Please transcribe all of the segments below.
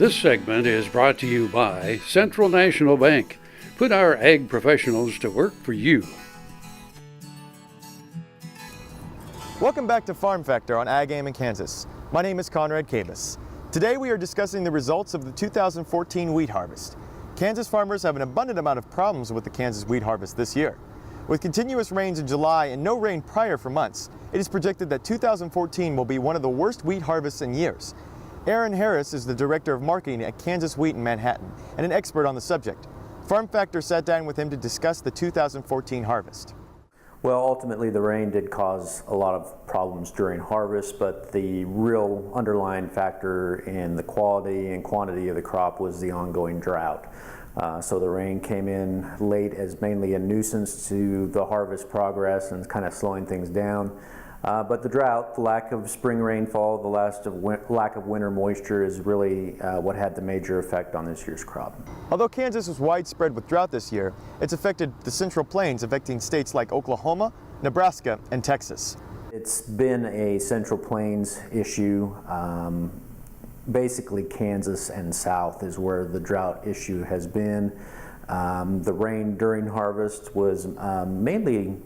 This segment is brought to you by Central National Bank. Put our ag professionals to work for you. Welcome back to Farm Factor on Ag AM in Kansas. My name is Conrad Kabus. Today we are discussing the results of the 2014 wheat harvest. Kansas farmers have an abundant amount of problems with the Kansas wheat harvest this year. With continuous rains in July and no rain prior for months, it is projected that 2014 will be one of the worst wheat harvests in years. Harries is the Director of Marketing at Kansas Wheat in Manhattan and an expert on the subject. Farm Factor sat down with him to discuss the 2014 harvest. Well, ultimately the rain did cause a lot of problems during harvest, but the real underlying factor in the quality and quantity of the crop was the ongoing drought. So the rain came in late as mainly a nuisance to the harvest progress and kind of slowing things down. But the drought, the lack of spring rainfall, the lack of winter moisture is really what had the major effect on this year's crop. Although Kansas was widespread with drought this year, it's affected the Central Plains, affecting states like Oklahoma, Nebraska, and Texas. It's been a Central Plains issue. Basically Kansas and south is where the drought issue has been. The rain during harvest was mainly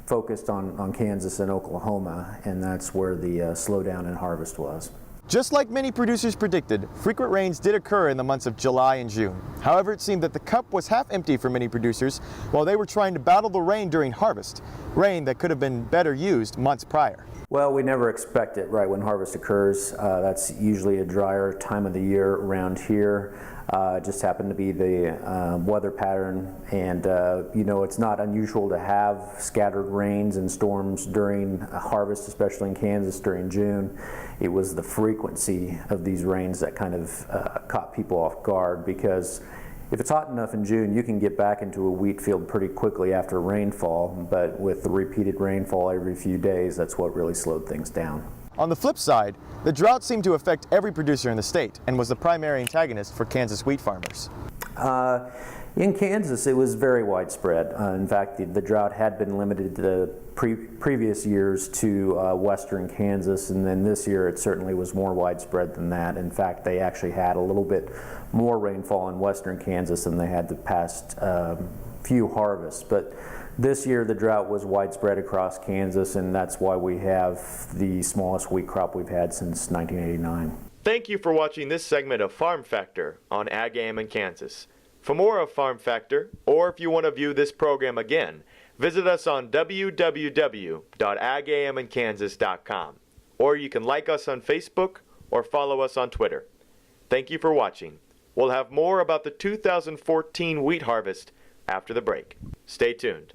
focused on Kansas and Oklahoma, and that's where the slowdown in harvest was. Just like many producers predicted, frequent rains did occur in the months of July and June. However, it seemed that the cup was half empty for many producers while they were trying to battle the rain during harvest, rain that could have been better used months prior. Well, we never expect it right when harvest occurs. That's usually a drier time of the year around here. It just happened to be the weather pattern, and you know, it's not unusual to have scattered rains and storms during harvest, especially in Kansas during June. It was the frequency of these rains that kind of caught people off guard, because if it's hot enough in June, you can get back into a wheat field pretty quickly after rainfall, but with the repeated rainfall every few days, that's what really slowed things down. On the flip side, the drought seemed to affect every producer in the state and was the primary antagonist for Kansas wheat farmers. In Kansas, it was very widespread. In fact, the drought had been limited to the previous years to western Kansas, and then this year it certainly was more widespread than that. In fact, they actually had a little bit more rainfall in western Kansas than they had the past few harvests. But this year the drought was widespread across Kansas, and that's why we have the smallest wheat crop we've had since 1989. Thank you for watching this segment of Farm Factor on Ag AM in Kansas. For more of Farm Factor, or if you want to view this program again, visit us on www.agaminkansas.com, or you can like us on Facebook or follow us on Twitter. Thank you for watching. We'll have more about the 2014 wheat harvest after the break. Stay tuned.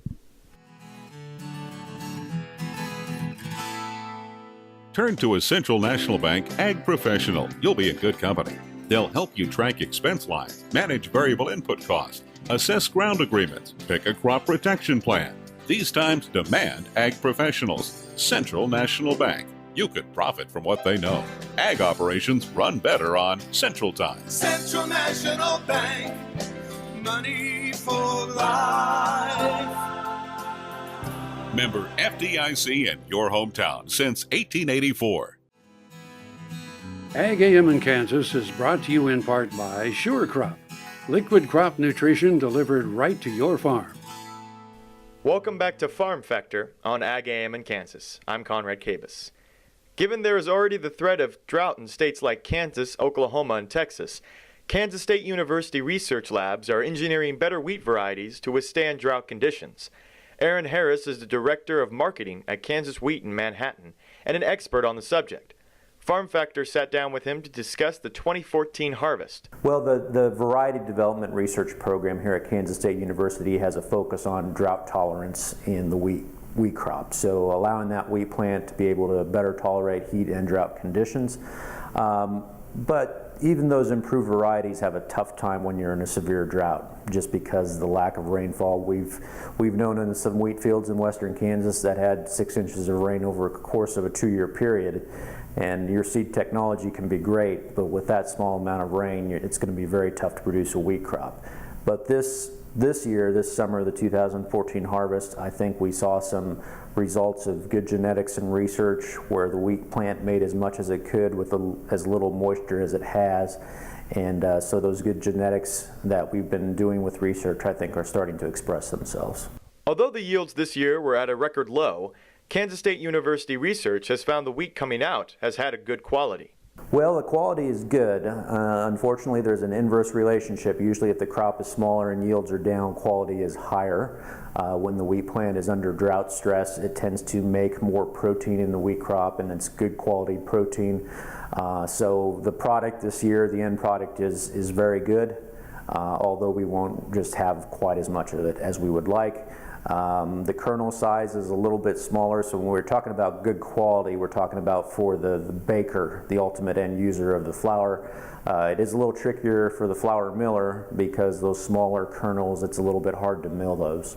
Turn to a Central National Bank ag professional. You'll be in good company. They'll help you track expense lines, manage variable input costs, assess ground agreements, pick a crop protection plan. These times demand ag professionals. Central National Bank. You could profit from what they know. Ag operations run better on Central Time. Central National Bank. Money for life. Member FDIC in your hometown since 1884. Ag AM in Kansas is brought to you in part by Sure Crop, liquid crop nutrition delivered right to your farm. Welcome back to Farm Factor on Ag AM in Kansas. I'm Conrad Kabus. Given there is already the threat of drought in states like Kansas, Oklahoma, and Texas, Kansas State University research labs are engineering better wheat varieties to withstand drought conditions. Harries is the Director of Marketing at Kansas Wheat in Manhattan and an expert on the subject. Farm Factor sat down with him to discuss the 2014 harvest. Well, the variety development research program here at Kansas State University has a focus on drought tolerance in the wheat crop. So allowing that wheat plant to be able to better tolerate heat and drought conditions. But even those improved varieties have a tough time when you're in a severe drought, just because of the lack of rainfall. We've known in some wheat fields in western Kansas that had 6 inches of rain over a course of a 2-year period. And your seed technology can be great, but with that small amount of rain, it's going to be very tough to produce a wheat crop. But this year, this summer, the 2014 harvest, I think we saw some results of good genetics and research where the wheat plant made as much as it could with as little moisture as it has. And so those good genetics that we've been doing with research, I think, are starting to express themselves. Although the yields this year were at a record low, Kansas State University research has found the wheat coming out has had a good quality. Well, the quality is good. Unfortunately, there's an inverse relationship. Usually if the crop is smaller and yields are down, quality is higher. When the wheat plant is under drought stress, it tends to make more protein in the wheat crop, and it's good quality protein. So the product this year, the end product is very good, although we won't just have quite as much of it as we would like. The kernel size is a little bit smaller, so when we're talking about good quality, we're talking about for the baker, the ultimate end user of the flour. It is a little trickier for the flour miller because those smaller kernels, it's a little bit hard to mill those.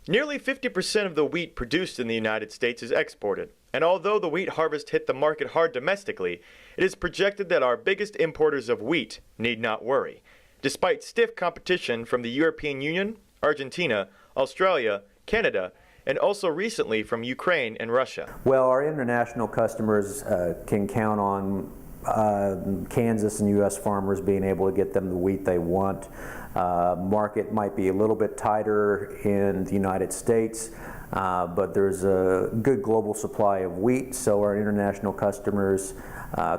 Nearly 50% of the wheat produced in the United States is exported, and although the wheat harvest hit the market hard domestically, it is projected that our biggest importers of wheat need not worry, despite stiff competition from the European Union, Argentina, Australia, Canada, and also recently from Ukraine and Russia. Well, our international customers can count on Kansas and U.S. farmers being able to get them the wheat they want. Market might be a little bit tighter in the United States, but there's a good global supply of wheat, so our international customers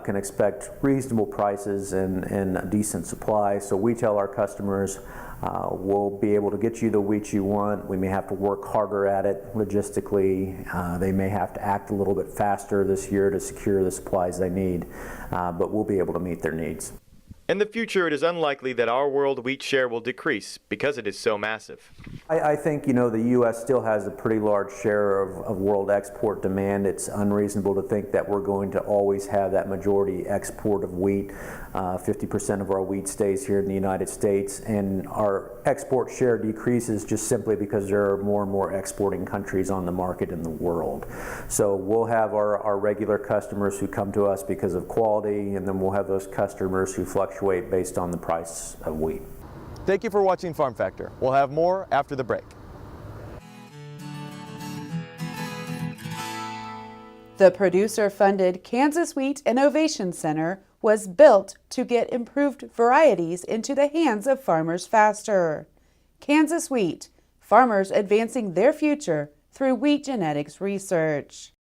can expect reasonable prices and a decent supply. So we tell our customers, we'll be able to get you the wheat you want. We may have to work harder at it logistically. They may have to act a little bit faster this year to secure the supplies they need, but we'll be able to meet their needs. In the future, it is unlikely that our world wheat share will decrease because it is so massive. I think, the U.S. still has a pretty large share of world export demand. It's unreasonable to think that we're going to always have that majority export of wheat. 50% of our wheat stays here in the United States, and our export share decreases just simply because there are more and more exporting countries on the market in the world. So we'll have our regular customers who come to us because of quality, and then we'll have those customers who fluctuate based on the price of wheat. Thank you for watching Farm Factor. We'll have more after the break. The producer-funded Kansas Wheat Innovation Center was built to get improved varieties into the hands of farmers faster. Kansas Wheat, farmers advancing their future through wheat genetics research.